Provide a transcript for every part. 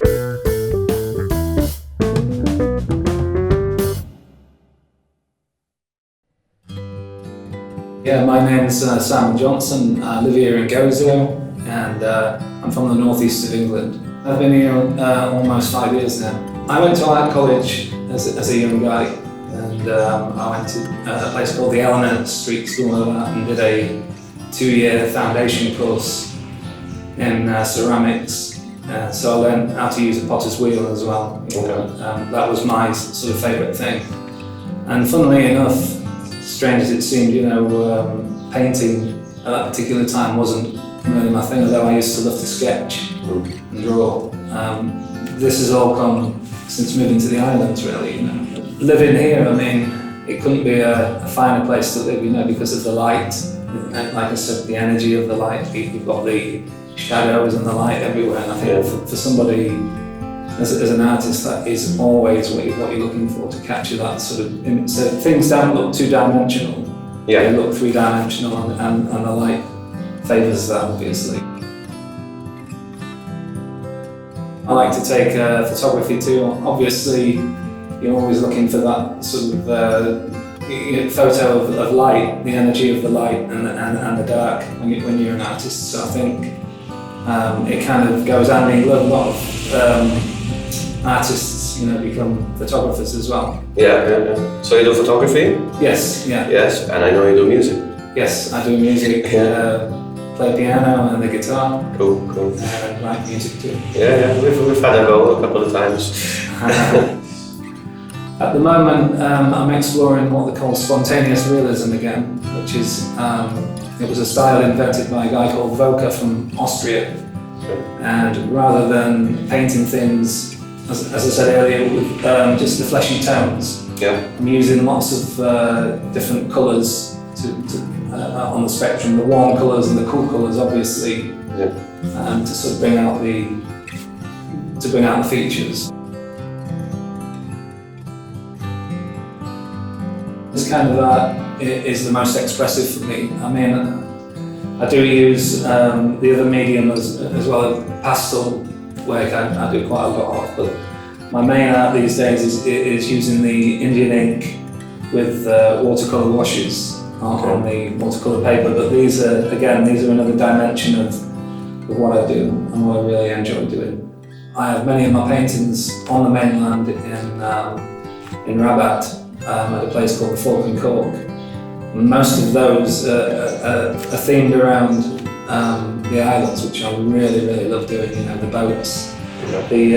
Yeah, my name's Simon Johnson. I live here in Gozo, and I'm from the northeast of England. I've been here almost 5 years now. I went to art college as a young guy, and I went to a place called the Eleanor Street School of Art and did a 2-year foundation course in ceramics. So I learned how to use a potter's wheel as well. That was my sort of favourite thing. And funnily enough, strange as it seemed, painting at that particular time wasn't really my thing, although I used to love to sketch and draw. This has all come since moving to the islands, really. Living here, I mean, it couldn't be a finer place to live, because of the light. Like I said, the energy of the light. You've got the shadows and the light everywhere, and I think for somebody as an artist, that is always what you're looking for, to capture that sort of image. So things don't look two-dimensional, they look three-dimensional, and the light favours that, obviously. I like to take photography too. Obviously, you're always looking for that sort of photo of light, the energy of the light and the dark when you're an artist. So I think it kind of goes hand in glove. A lot of artists, become photographers as well. Yeah. So you do photography? Yes, yeah. Yes, and I know you do music. Yes, I do music, play piano and the guitar. Cool. And write music too. Yeah, we've had a go a couple of times. At the moment, I'm exploring what they call spontaneous realism again, which is, it was a style invented by a guy called Voka from Austria. And rather than painting things, as I said earlier, with just the fleshy tones, I'm using lots of different colours on the spectrum, the warm colours and the cool colours, obviously, to sort of bring out the features. This kind of art is the most expressive for me. I mean, I do use the other medium as well as pastel work. I do quite a lot of, but my main art these days is using the Indian ink with watercolor washes on the watercolor paper. But these are another dimension of what I do and what I really enjoy doing. I have many of my paintings on the mainland in Rabat. At a place called the Fork and Cork. Most of those are themed around the islands, which I really love doing. The boats, the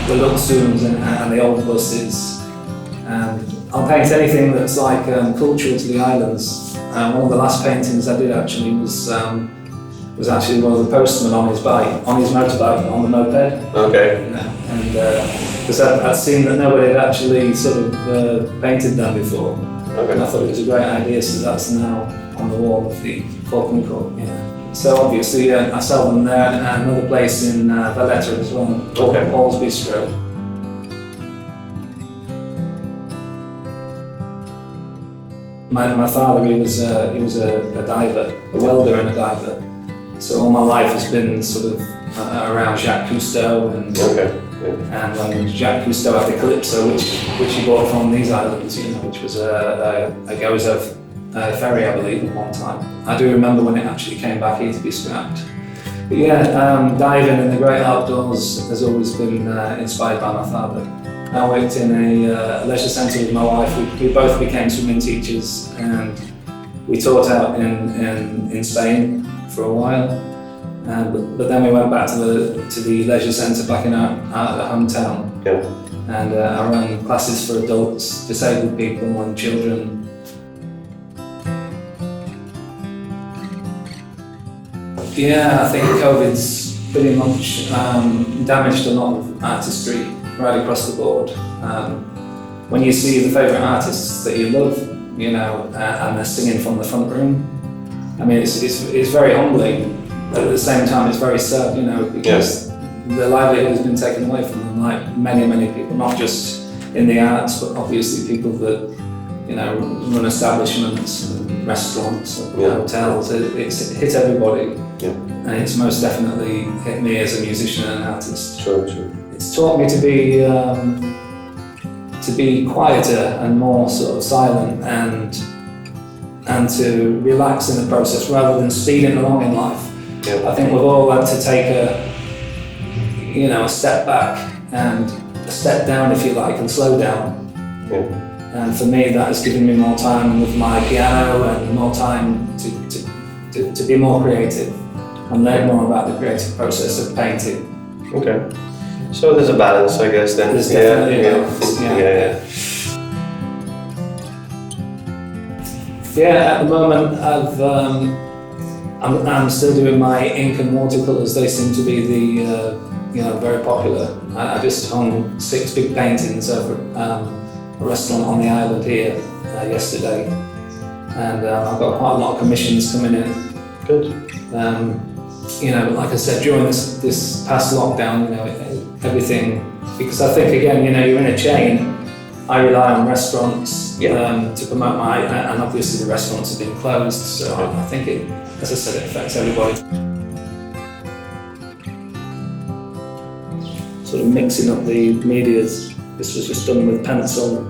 Luxons and the old buses. And I'll paint anything that's like cultural to the islands. One of the last paintings I did actually was actually one of the postmen on his motorbike, on the moped. Okay. Because I'd seen that nobody had actually sort of painted them before. Okay. And I thought it was a great idea, so that's now on the wall of the Fork and Cork. So obviously I sell them there, and another place in Valletta as well, Paul's Bistro. My father, he was a diver, a welder and a diver. So all my life has been sort of around Jacques Cousteau and when Jacques Cousteau had the Calypso, which he bought from these islands, which was a Gozo ferry, I believe, at one time. I do remember when it actually came back here to be scrapped. But diving in the great outdoors has always been inspired by my father. I worked in a leisure centre with my wife. We both became swimming teachers, and we taught out in Spain for a while. But then we went back to the leisure centre back in our hometown. And I ran classes for adults, disabled people and children. I think COVID's pretty much damaged a lot of artistry right across the board. When you see the favourite artists that you love, and they're singing from the front room, I mean, it's very humbling. But at the same time, it's very sad, because the livelihood has been taken away from them, like many people, not just in the arts, but obviously people that, run establishments and restaurants, Yeah. hotels. It's hit everybody, Yeah. and it's most definitely hit me as a musician and an artist. True. It's taught me to be quieter and more sort of silent and to relax in the process rather than speeding along in life. Yeah. I think we've all had to take a step back and a step down, if you like, and slow down. Yeah. And for me, that has given me more time with my piano and more time to be more creative and learn more about the creative process of painting. Okay. So there's a balance, I guess, then. There's definitely a balance, yeah. Yeah, at the moment I'm still doing my ink and watercolors. They seem to be the very popular. I just hung 6 big paintings over a restaurant on the island here yesterday, and I've got quite a lot of commissions coming in. Good. Like I said, during this past lockdown, everything, because I think again, you're in a chain. I rely on restaurants to promote and obviously the restaurants have been closed, so I think as I said, it affects everybody. Sort of mixing up the medias. This was just done with pencil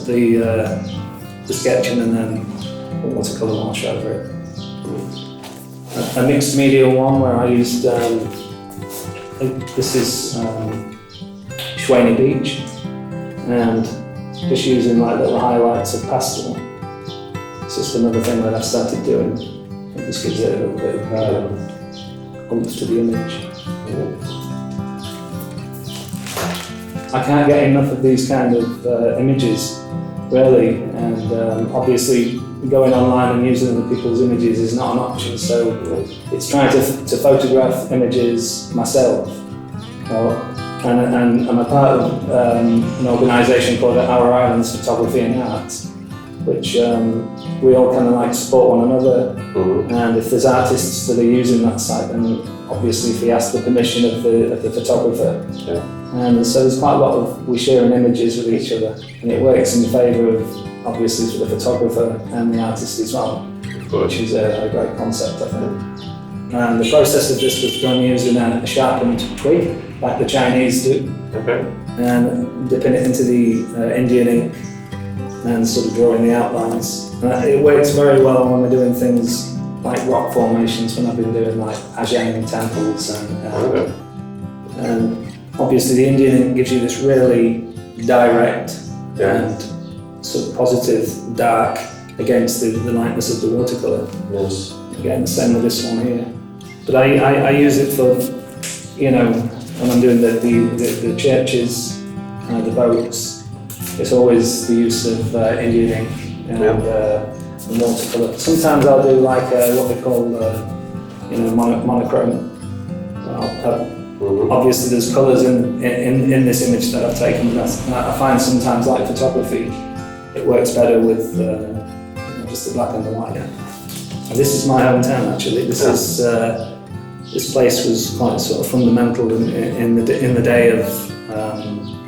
the sketching and then the watercolour wash over it. A mixed media one where I used, this is Schwaney Beach, and just using like little highlights of pastel. It's just another thing that I've started doing. It just gives it a little bit of oomph to the image. I can't get enough of these kind of images, really, and obviously going online and using other people's images is not an option, so it's trying to photograph images myself. And I'm a part of an organisation called Our Islands Photography and Arts, which we all kind of like support one another. And if there's artists that are using that site, then obviously if we ask the permission of the photographer. And so there's quite a lot of, we sharing images with each other, and it works in favour of, obviously, for the photographer and the artist as well, which is a great concept, I think. And the process of this was done using a sharpened twig, like the Chinese do, and dipping it into the Indian ink and sort of drawing the outlines. It works very well when we're doing things like rock formations, when I've been doing like Ajahn temples and obviously the Indian ink gives you this really direct and sort of positive dark against the lightness of the watercolour. Yes. Again, the same with this one here. But I use it for, when I'm doing the churches, the boats, it's always the use of Indian ink and watercolour. Sometimes I'll do like what they call monochrome. Obviously there's colours in this image that I've taken, and I find sometimes, like photography, it works better with just the black and the white. And this is my hometown, actually. This place was quite sort of fundamental in the day of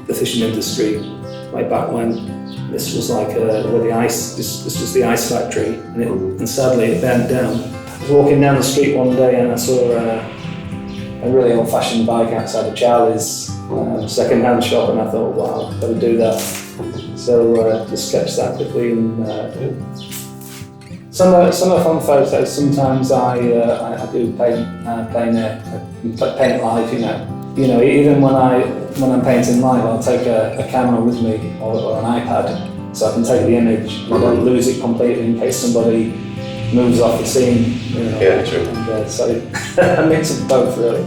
the fishing industry, way back when. This was like where the ice. This was the ice factory, and sadly it burnt down. I was walking down the street one day and I saw a really old-fashioned bike outside of Charlie's second-hand shop, and I thought, wow, I've got to do that. So just sketched that quickly, and some are fun photos. Sometimes I do paint live. Even when I'm painting live, I'll take a camera with me or an iPad, so I can take the image and I don't lose it completely in case somebody moves off the scene. Yeah, true. And, so a mix of both, really.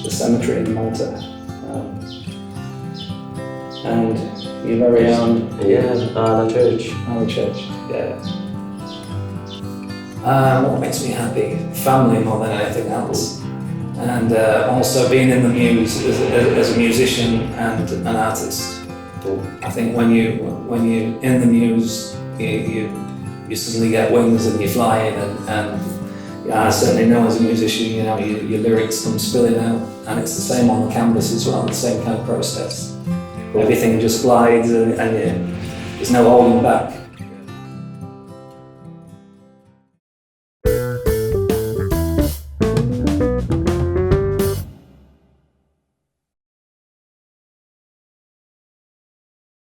The cemetery in Malta, and your very own. The church. The church. Yeah. What makes me happy? Family more than anything else, and also being in the muse as a musician and an artist. I think when you in the muse, you suddenly get wings and you fly in, and I certainly know as a musician, your lyrics come spilling out, and it's the same on the canvas as well, the same kind of process. Everything just glides, and there's no holding back.